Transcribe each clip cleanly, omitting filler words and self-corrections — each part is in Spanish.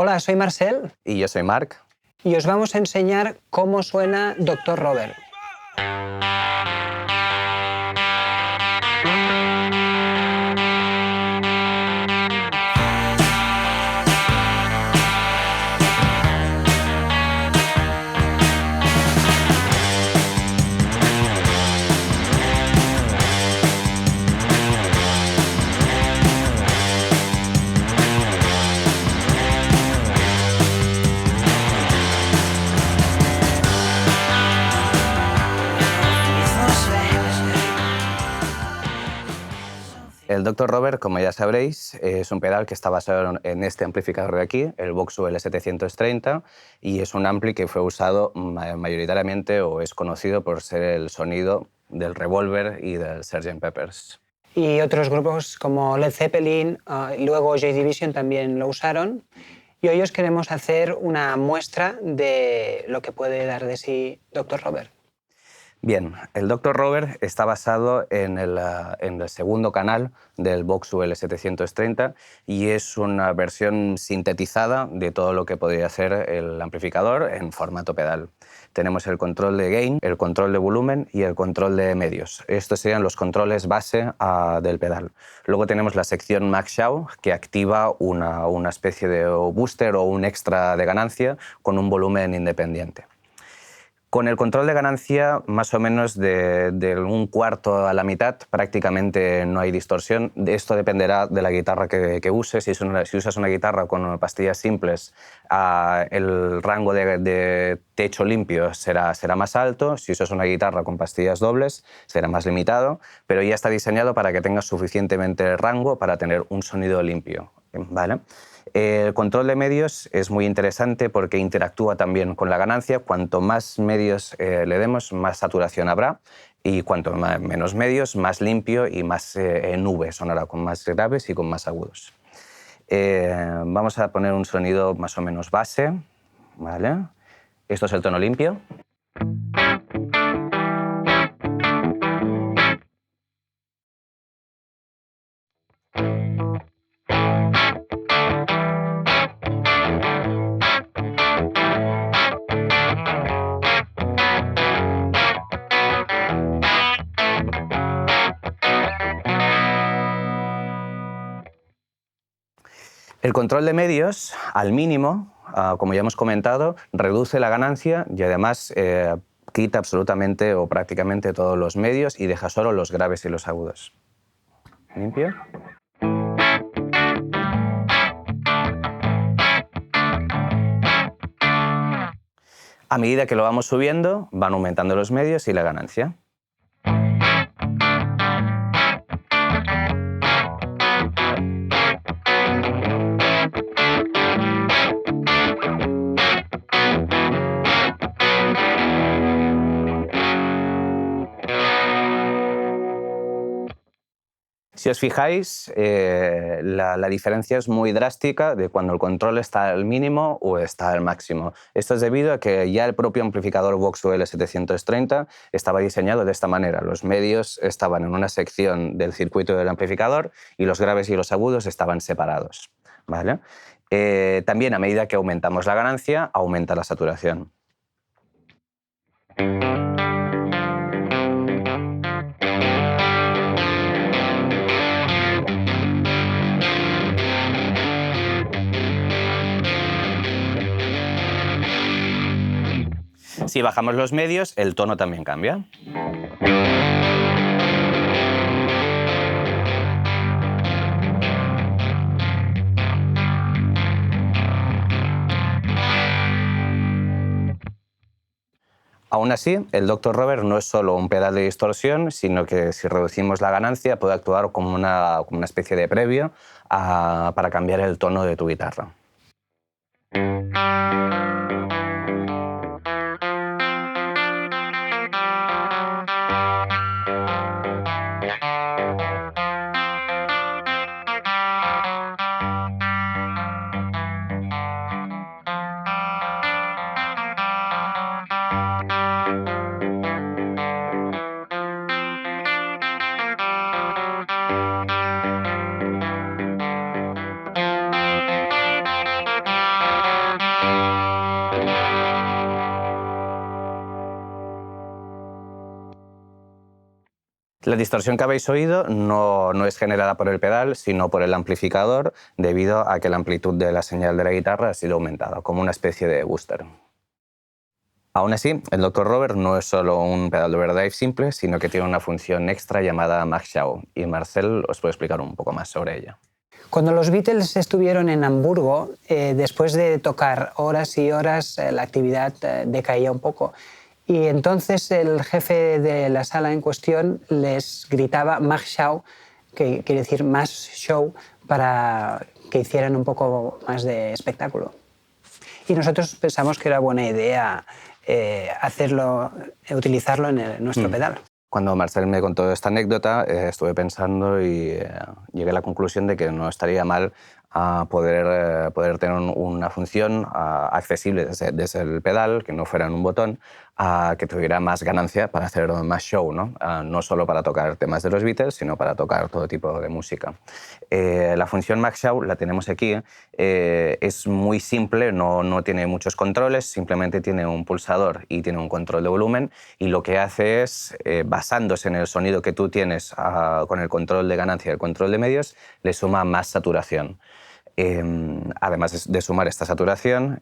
Hola, soy Marcel Y yo soy Marc. y os vamos a enseñar cómo suena Dr. Robert. El Dr. Robert, como ya sabréis, es un pedal que está basado en este amplificador de aquí, el Voxu L730, y es un ampli que fue usado mayoritariamente o es conocido por ser el sonido del Revolver y del Sgt. Pepper's. Y otros grupos como Led Zeppelin, luego Joy Division también lo usaron. Y hoy os queremos hacer una muestra de lo que puede dar de sí Dr. Robert. Bien, el Dr. Robert está basado en el segundo canal del Voxu L730 y es una versión sintetizada de todo lo que podría hacer el amplificador en formato pedal. Tenemos el control de gain, el control de volumen y el control de medios. Estos serían los controles base del pedal. Luego tenemos la sección Max Show, que activa una especie de booster o un extra de ganancia con un volumen independiente. Con el control de ganancia, más o menos de un cuarto a la mitad, prácticamente no hay distorsión. Esto dependerá de la guitarra que uses. Si usas una guitarra con pastillas simples, el rango de techo limpio será más alto. Si usas una guitarra con pastillas dobles, será más limitado, pero ya está diseñado para que tengas suficientemente rango para tener un sonido limpio, ¿vale? El control de medios es muy interesante porque interactúa también con la ganancia. Cuanto más medios le demos, más saturación habrá, y cuanto menos medios, más limpio y más nube sonará, con más graves y con más agudos. Vamos a poner un sonido más o menos base, ¿vale? Esto es el tono limpio. El control de medios, al mínimo, como ya hemos comentado, reduce la ganancia y además quita absolutamente o prácticamente todos los medios y deja solo los graves y los agudos. Limpio. A medida que lo vamos subiendo, van aumentando los medios y la ganancia. Si os fijáis, la diferencia es muy drástica de cuando el control está al mínimo o está al máximo. Esto es debido a que ya el propio amplificador Voxu L730 estaba diseñado de esta manera. Los medios estaban en una sección del circuito del amplificador y los graves y los agudos estaban separados, ¿vale? También, a medida que aumentamos la ganancia, aumenta la saturación. Si bajamos los medios, el tono también cambia. Aún así, el Dr. Robert no es solo un pedal de distorsión, sino que si reducimos la ganancia puede actuar como una especie de previo para cambiar el tono de tu guitarra. La distorsión que habéis oído no es generada por el pedal, sino por el amplificador, debido a que la amplitud de la señal de la guitarra ha sido aumentada, como una especie de booster. Aún así, el Dr. Robert no es solo un pedal de overdrive simple, sino que tiene una función extra llamada Max-Shaw, y Marcel os puede explicar un poco más sobre ella. Cuando los Beatles estuvieron en Hamburgo, después de tocar horas y horas, la actividad decaía un poco. Y entonces el jefe de la sala en cuestión les gritaba Max-Show, que quiere decir más show, para que hicieran un poco más de espectáculo. Y nosotros pensamos que era buena idea utilizarlo en nuestro pedal. Cuando Marcel me contó esta anécdota, estuve pensando y llegué a la conclusión de que no estaría mal poder tener una función accesible desde el pedal, que no fuera en un botón, que tuviera más ganancia para hacer más show, ¿no? No solo para tocar temas de los Beatles, sino para tocar todo tipo de música. La función Max Show la tenemos aquí. Es muy simple, no tiene muchos controles, simplemente tiene un pulsador y tiene un control de volumen, y lo que hace es, basándose en el sonido que tú tienes con el control de ganancia y el control de medios, le suma más saturación. Además de sumar esta saturación,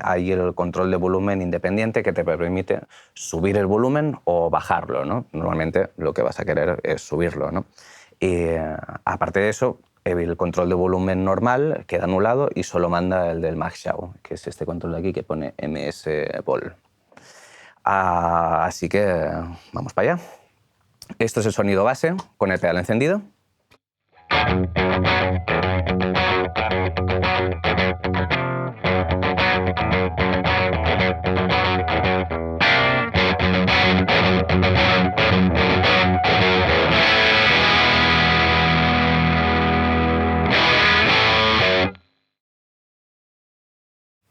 hay el control de volumen independiente que te permite subir el volumen o bajarlo, ¿no? Normalmente lo que vas a querer es subirlo, ¿no? Aparte de eso, el control de volumen normal queda anulado y solo manda el del Max Show, que es este control de aquí que pone MS Vol. Así que vamos para allá. Esto es el sonido base con el pedal encendido.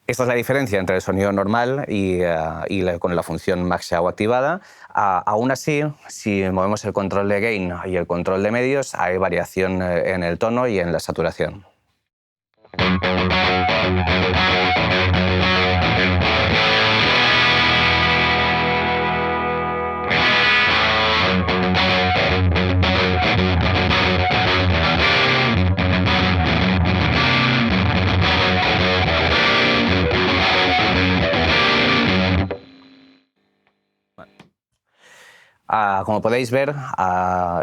Esta es la diferencia entre el sonido normal y con la función Max Show activada. Aún así, si movemos el control de gain y el control de medios, hay variación en el tono y en la saturación. Como podéis ver,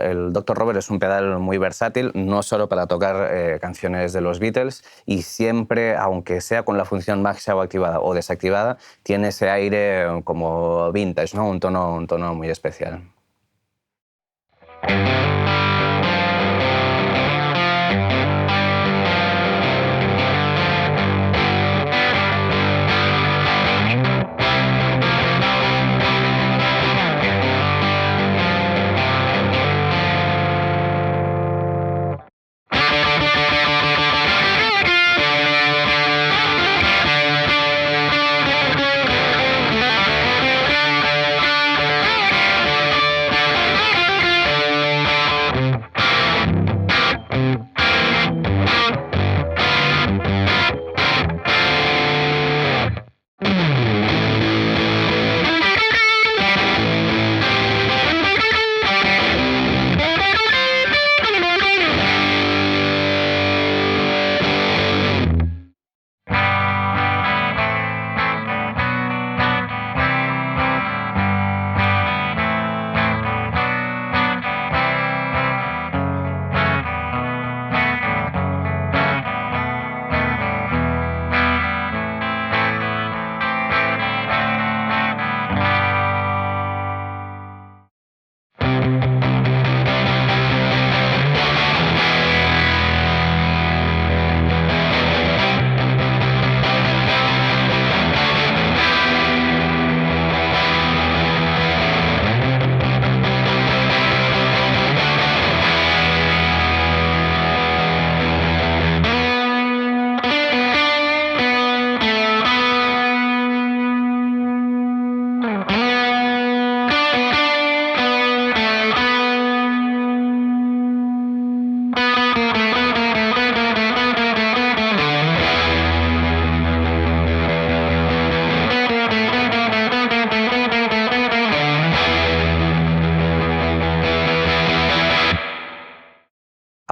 el Dr. Robert es un pedal muy versátil, no solo para tocar canciones de los Beatles, y siempre, aunque sea con la función Max Show activada o desactivada, tiene ese aire como vintage, ¿no? Un tono muy especial.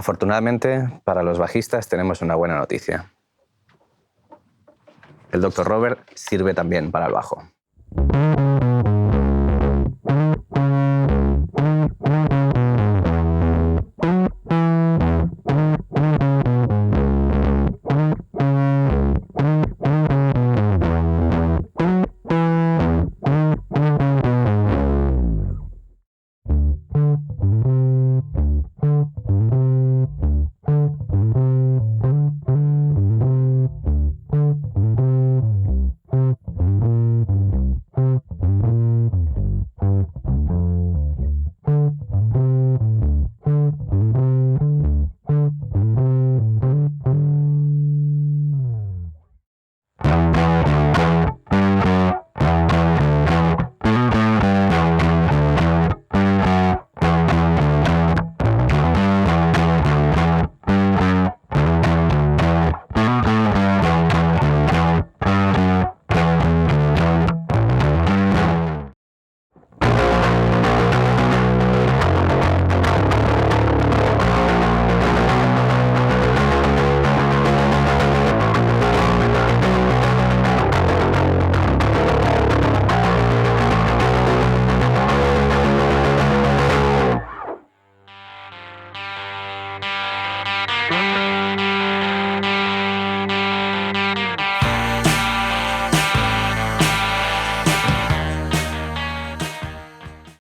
Afortunadamente, para los bajistas tenemos una buena noticia. El Dr. Robert sirve también para el bajo.